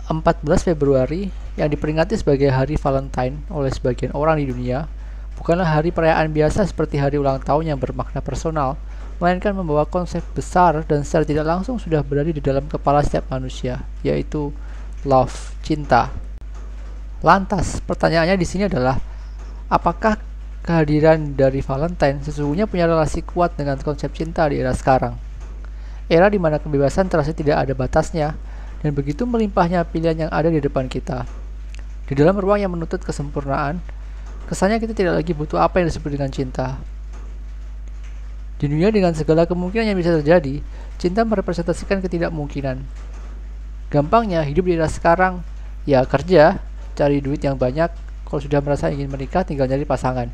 14 Februari yang diperingati sebagai Hari Valentine oleh sebagian orang di dunia bukanlah hari perayaan biasa seperti hari ulang tahun yang bermakna personal, melainkan membawa konsep besar dan secara tidak langsung sudah berada di dalam kepala setiap manusia, yaitu love, cinta. Lantas, pertanyaannya di sini adalah, apakah kehadiran dari Valentine sesungguhnya punya relasi kuat dengan konsep cinta di era sekarang? Era di mana kebebasan terasa tidak ada batasnya, dan begitu melimpahnya pilihan yang ada di depan kita. Di dalam ruang yang menuntut kesempurnaan, kesannya kita tidak lagi butuh apa yang disebut dengan cinta. Di dunia dengan segala kemungkinan yang bisa terjadi, cinta merepresentasikan ketidakmungkinan. Gampangnya, hidup di era sekarang, ya kerja, cari duit yang banyak, kalau sudah merasa ingin menikah tinggal nyari pasangan.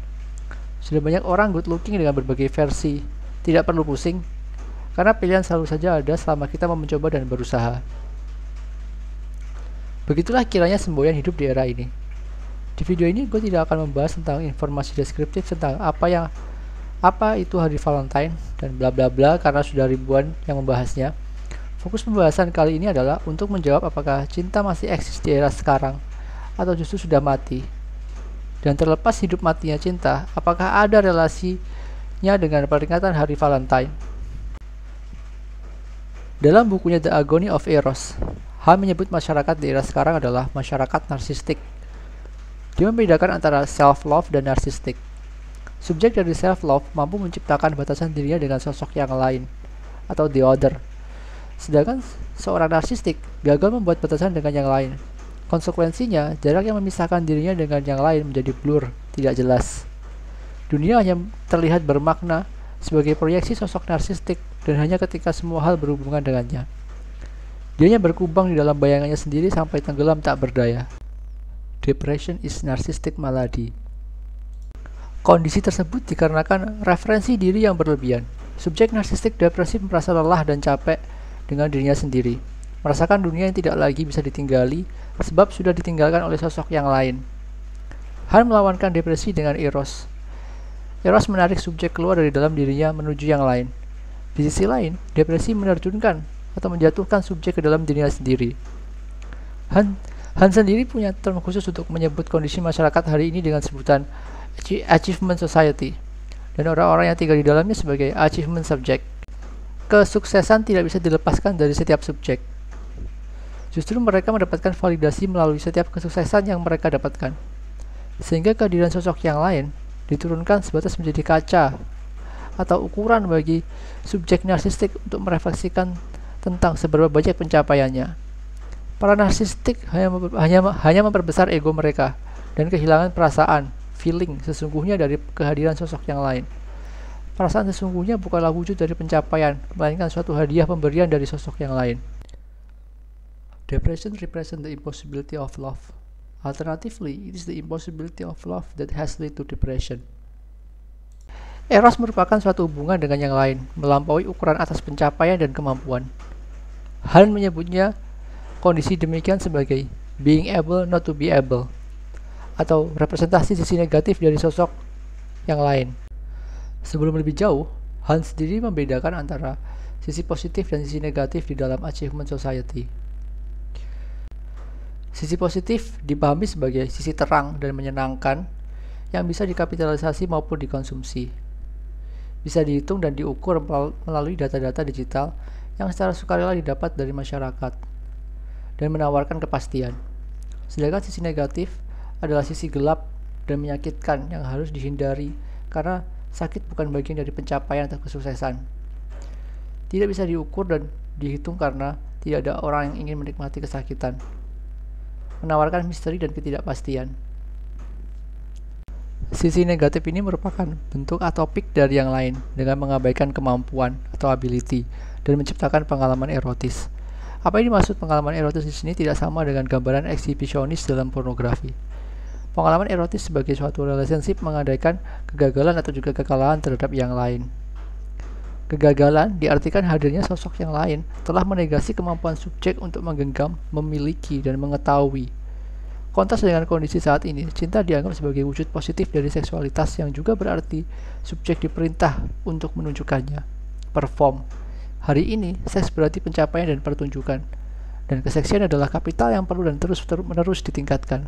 Sudah banyak orang good looking dengan berbagai versi, tidak perlu pusing, karena pilihan selalu saja ada selama kita mau mencoba dan berusaha. Begitulah kiranya semboyan hidup di era ini. Di video ini gue tidak akan membahas tentang informasi deskriptif tentang apa itu hari Valentine dan bla bla bla karena sudah ribuan yang membahasnya. Fokus pembahasan kali ini adalah untuk menjawab apakah cinta masih eksis di era sekarang atau justru sudah mati. Dan terlepas hidup matinya cinta, apakah ada relasinya dengan peringatan hari Valentine? Dalam bukunya The Agony of Eros, Hal menyebut masyarakat di era sekarang adalah masyarakat narsistik. Dia membedakan antara self-love dan narsistik. Subjek dari self-love mampu menciptakan batasan dirinya dengan sosok yang lain, atau the other. Sedangkan seorang narsistik gagal membuat batasan dengan yang lain. Konsekuensinya, jarak yang memisahkan dirinya dengan yang lain menjadi blur, tidak jelas. Dunia hanya terlihat bermakna sebagai proyeksi sosok narsistik dan hanya ketika semua hal berhubungan dengannya. Dianya berkubang di dalam bayangannya sendiri sampai tenggelam tak berdaya. Depression is narcissistic malady. Kondisi tersebut dikarenakan referensi diri yang berlebihan. Subjek narsistik depresif merasa lelah dan capek dengan dirinya sendiri, merasakan dunia yang tidak lagi bisa ditinggali sebab sudah ditinggalkan oleh sosok yang lain. Han melawankan depresi dengan Eros. Eros menarik subjek keluar dari dalam dirinya menuju yang lain. Di sisi lain, depresi menerjunkan atau menjatuhkan subjek ke dalam dirinya sendiri. Han sendiri punya term khusus untuk menyebut kondisi masyarakat hari ini dengan sebutan achievement society, dan orang-orang yang tinggal di dalamnya sebagai achievement subject. Kesuksesan tidak bisa dilepaskan dari setiap subjek. Justru mereka mendapatkan validasi melalui setiap kesuksesan yang mereka dapatkan. Sehingga kehadiran sosok yang lain diturunkan sebatas menjadi kaca atau ukuran bagi subjek narsistik untuk merefleksikan tentang seberapa banyak pencapaiannya. Para narsistik hanya memperbesar ego mereka dan kehilangan perasaan, feeling sesungguhnya dari kehadiran sosok yang lain. Perasaan sesungguhnya bukanlah wujud dari pencapaian, melainkan suatu hadiah pemberian dari sosok yang lain. Depression represents the impossibility of love. Alternatively, it is the impossibility of love that has led to depression. Eros merupakan suatu hubungan dengan yang lain, melampaui ukuran atas pencapaian dan kemampuan. Han menyebutnya kondisi demikian sebagai being able not to be able, atau representasi sisi negatif dari sosok yang lain. Sebelum lebih jauh, Han sendiri membedakan antara sisi positif dan sisi negatif di dalam achievement society. Sisi positif dipahami sebagai sisi terang dan menyenangkan yang bisa dikapitalisasi maupun dikonsumsi. Bisa dihitung dan diukur melalui data-data digital yang secara sukarela didapat dari masyarakat dan menawarkan kepastian. Sedangkan sisi negatif adalah sisi gelap dan menyakitkan yang harus dihindari karena sakit bukan bagian dari pencapaian atau kesuksesan. Tidak bisa diukur dan dihitung karena tidak ada orang yang ingin menikmati kesakitan. Menawarkan misteri dan ketidakpastian. Sisi negatif ini merupakan bentuk atopik dari yang lain dengan mengabaikan kemampuan atau ability dan menciptakan pengalaman erotis. Apa yang dimaksud pengalaman erotis di sini tidak sama dengan gambaran eksibisionis dalam pornografi. Pengalaman erotis sebagai suatu relationship mengandaikan kegagalan atau juga kekalahan terhadap yang lain. Kegagalan diartikan hadirnya sosok yang lain telah menegasi kemampuan subjek untuk menggenggam, memiliki, dan mengetahui. Kontras dengan kondisi saat ini, cinta dianggap sebagai wujud positif dari seksualitas yang juga berarti subjek diperintah untuk menunjukkannya. Perform. Hari ini, seks berarti pencapaian dan pertunjukan. Dan keseksian adalah kapital yang perlu dan terus-menerus ditingkatkan.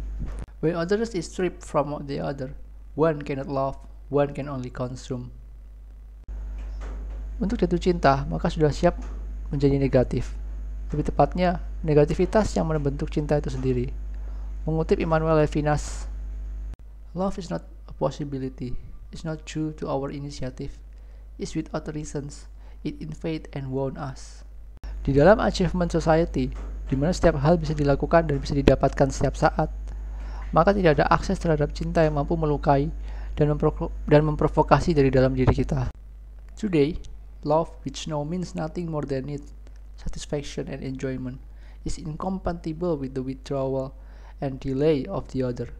When others is stripped from the other, one cannot love, one can only consume. Untuk jatuh cinta, maka sudah siap menjadi negatif. Lebih tepatnya, negativitas yang membentuk cinta itu sendiri. Mengutip Emmanuel Levinas, love is not a possibility, it's not true to our initiative, it's without reasons, it invade and wound us. Di dalam achievement society, di mana setiap hal bisa dilakukan dan bisa didapatkan setiap saat, maka tidak ada akses terhadap cinta yang mampu melukai dan memprovokasi dari dalam diri kita. Today, love, which now means nothing more than need, satisfaction, and enjoyment, is incompatible with the withdrawal and delay of the other.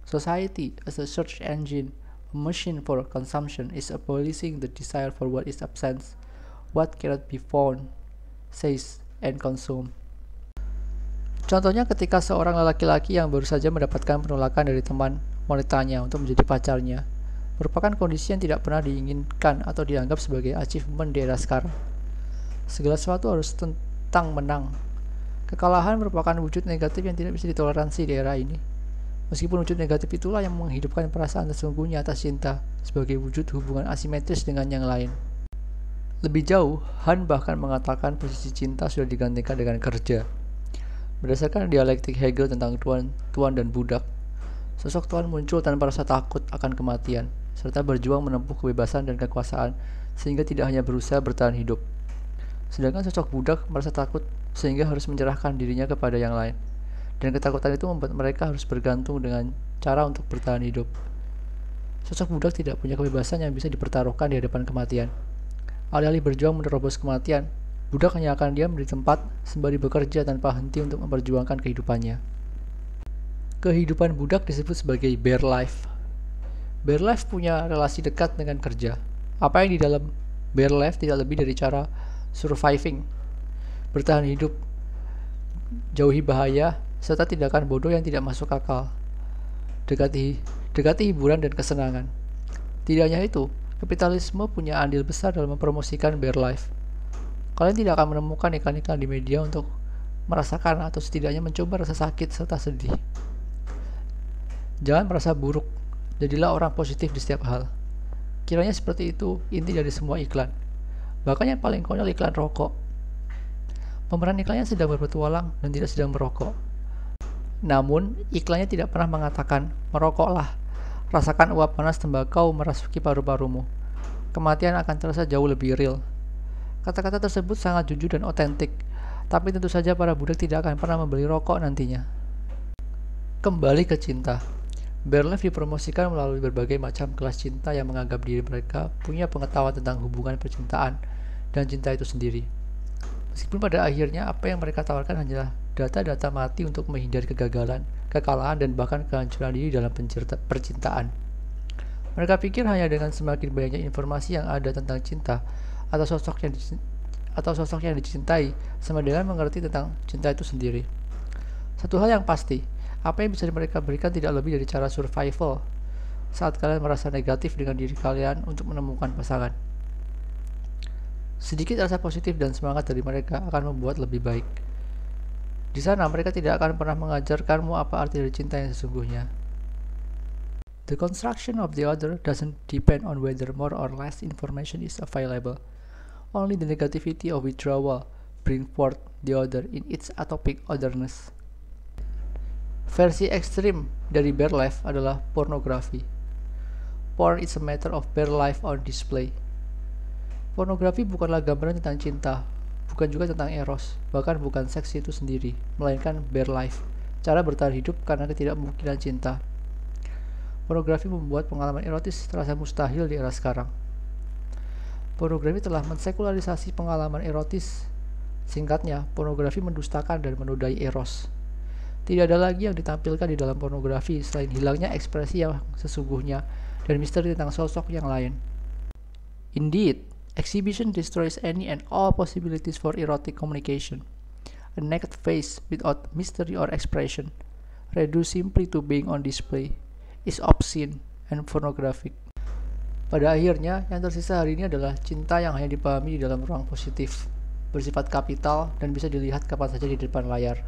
Society, as a search engine, a machine for consumption, is abolishing the desire for what is absent, what cannot be found, says, and consumed. Contohnya ketika seorang laki-laki yang baru saja mendapatkan penolakan dari teman wanitanya untuk menjadi pacarnya, merupakan kondisi yang tidak pernah diinginkan atau dianggap sebagai achievement di era sekarang. Segala sesuatu harus tentang menang. Kekalahan merupakan wujud negatif yang tidak bisa ditoleransi di era ini. Meskipun wujud negatif itulah yang menghidupkan perasaan sesungguhnya atas cinta sebagai wujud hubungan asimetris dengan yang lain. Lebih jauh, Han bahkan mengatakan posisi cinta sudah digantikan dengan kerja. Berdasarkan dialektik Hegel tentang tuan dan budak, sosok tuan muncul tanpa rasa takut akan kematian, serta berjuang menempuh kebebasan dan kekuasaan sehingga tidak hanya berusaha bertahan hidup. Sedangkan sosok budak merasa takut sehingga harus menyerahkan dirinya kepada yang lain. Dan ketakutan itu membuat mereka harus bergantung dengan cara untuk bertahan hidup. Sosok budak tidak punya kebebasan yang bisa dipertaruhkan di hadapan kematian. Alih-alih berjuang menerobos kematian, budak hanya akan diam di tempat sembari bekerja tanpa henti untuk memperjuangkan kehidupannya. Kehidupan budak disebut sebagai bare life. Bare life punya relasi dekat dengan kerja. Apa yang di dalam bare life tidak lebih dari cara surviving, bertahan hidup, jauhi bahaya, serta tindakan bodoh yang tidak masuk akal. Dekati hiburan dan kesenangan. Tidak hanya itu, kapitalisme punya andil besar dalam mempromosikan bare life. Kalian tidak akan menemukan iklan-iklan di media untuk merasakan atau setidaknya mencoba rasa sakit serta sedih. Jangan merasa buruk, jadilah orang positif di setiap hal. Kiranya seperti itu inti dari semua iklan. Bahkan yang paling konyol iklan rokok. Pemeran iklannya sedang berpetualang dan tidak sedang merokok. Namun, iklannya tidak pernah mengatakan, merokoklah, rasakan uap panas tembakau merasuki paru-parumu. Kematian akan terasa jauh lebih real. Kata-kata tersebut sangat jujur dan otentik, tapi tentu saja para budak tidak akan pernah membeli rokok nantinya. Kembali ke cinta. Bare life dipromosikan melalui berbagai macam kelas cinta yang menganggap diri mereka punya pengetahuan tentang hubungan percintaan dan cinta itu sendiri. Meskipun pada akhirnya apa yang mereka tawarkan hanyalah data-data mati untuk menghindari kegagalan, kekalahan, dan bahkan kehancuran diri dalam percintaan. Mereka pikir hanya dengan semakin banyaknya informasi yang ada tentang cinta atau sosok yang dicintai sama dengan mengerti tentang cinta itu sendiri. Satu hal yang pasti, apa yang bisa mereka berikan tidak lebih dari cara survival saat kalian merasa negatif dengan diri kalian untuk menemukan pasangan. Sedikit rasa positif dan semangat dari mereka akan membuat lebih baik. Di sana mereka tidak akan pernah mengajarkanmu apa arti dari cinta yang sesungguhnya. The construction of the other doesn't depend on whether more or less information is available. Only the negativity of withdrawal bring forth the other in its atopic otherness. Versi ekstrim dari bare life adalah pornografi. Porn is a matter of bare life on display. Pornografi bukanlah gambaran tentang cinta, bukan juga tentang eros, bahkan bukan seks itu sendiri, melainkan bare life, cara bertahan hidup karena ketidakmungkinan cinta. Pornografi membuat pengalaman erotis terasa mustahil di era sekarang. Pornografi telah mensekularisasi pengalaman erotis. Singkatnya, pornografi mendustakan dan menodai eros. Tidak ada lagi yang ditampilkan di dalam pornografi selain hilangnya ekspresi yang sesungguhnya dan misteri tentang sosok yang lain. Indeed, exhibition destroys any and all possibilities for erotic communication. A naked face without mystery or expression, reduced simply to being on display, is obscene and pornographic. Pada akhirnya, yang tersisa hari ini adalah cinta yang hanya dipahami di dalam ruang positif. bersifat kapital, dan bisa dilihat kapan saja di depan layar.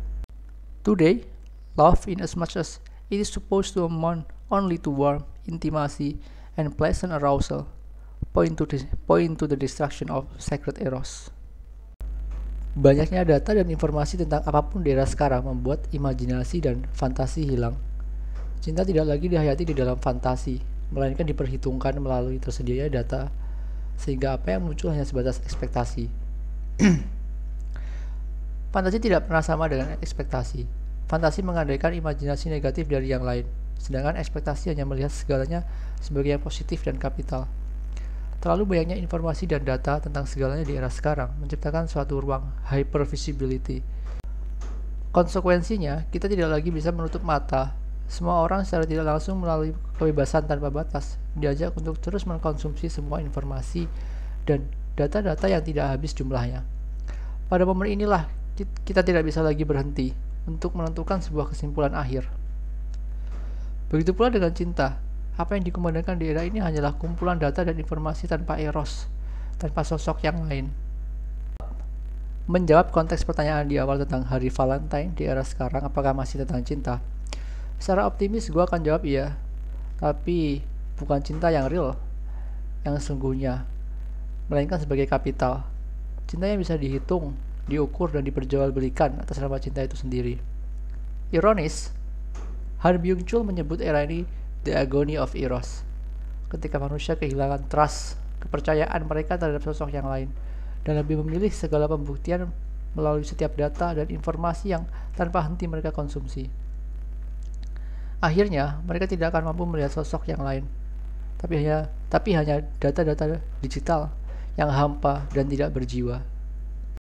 Today, love, in as much as it is supposed to amount only to warmth, intimacy, and pleasant arousal, point to the destruction of sacred eros. Banyaknya data dan informasi tentang apapun di era sekarang membuat imajinasi dan fantasi hilang. Cinta tidak lagi dihayati di dalam fantasi, melainkan diperhitungkan melalui tersedianya data, sehingga apa yang muncul hanya sebatas ekspektasi. Fantasi tidak pernah sama dengan ekspektasi. Fantasi mengandaikan imajinasi negatif dari yang lain, sedangkan ekspektasi hanya melihat segalanya sebagai yang positif dan kapital. Terlalu banyaknya informasi dan data tentang segalanya di era sekarang menciptakan suatu ruang hypervisibility. Konsekuensinya, kita tidak lagi bisa menutup mata. Semua orang secara tidak langsung melalui kebebasan tanpa batas diajak untuk terus mengkonsumsi semua informasi dan data-data yang tidak habis jumlahnya. Pada momen inilah kita tidak bisa lagi berhenti untuk menentukan sebuah kesimpulan akhir. Begitu pula dengan cinta. Apa yang dikumandangkan di era ini hanyalah kumpulan data dan informasi tanpa eros, tanpa sosok yang lain. Menjawab konteks pertanyaan di awal tentang hari Valentine di era sekarang, apakah masih tentang cinta? Secara optimis gue akan jawab iya, tapi bukan cinta yang real, yang sesungguhnya, melainkan sebagai kapital. Cinta yang bisa dihitung, diukur, dan diperjualbelikan atas nama cinta itu sendiri. Ironis, Han Byung-chul menyebut era ini The Agony of Eros, ketika manusia kehilangan trust, kepercayaan mereka terhadap sosok yang lain, dan lebih memilih segala pembuktian melalui setiap data dan informasi yang tanpa henti mereka konsumsi. Akhirnya, mereka tidak akan mampu melihat sosok yang lain, tapi hanya data-data digital yang hampa dan tidak berjiwa.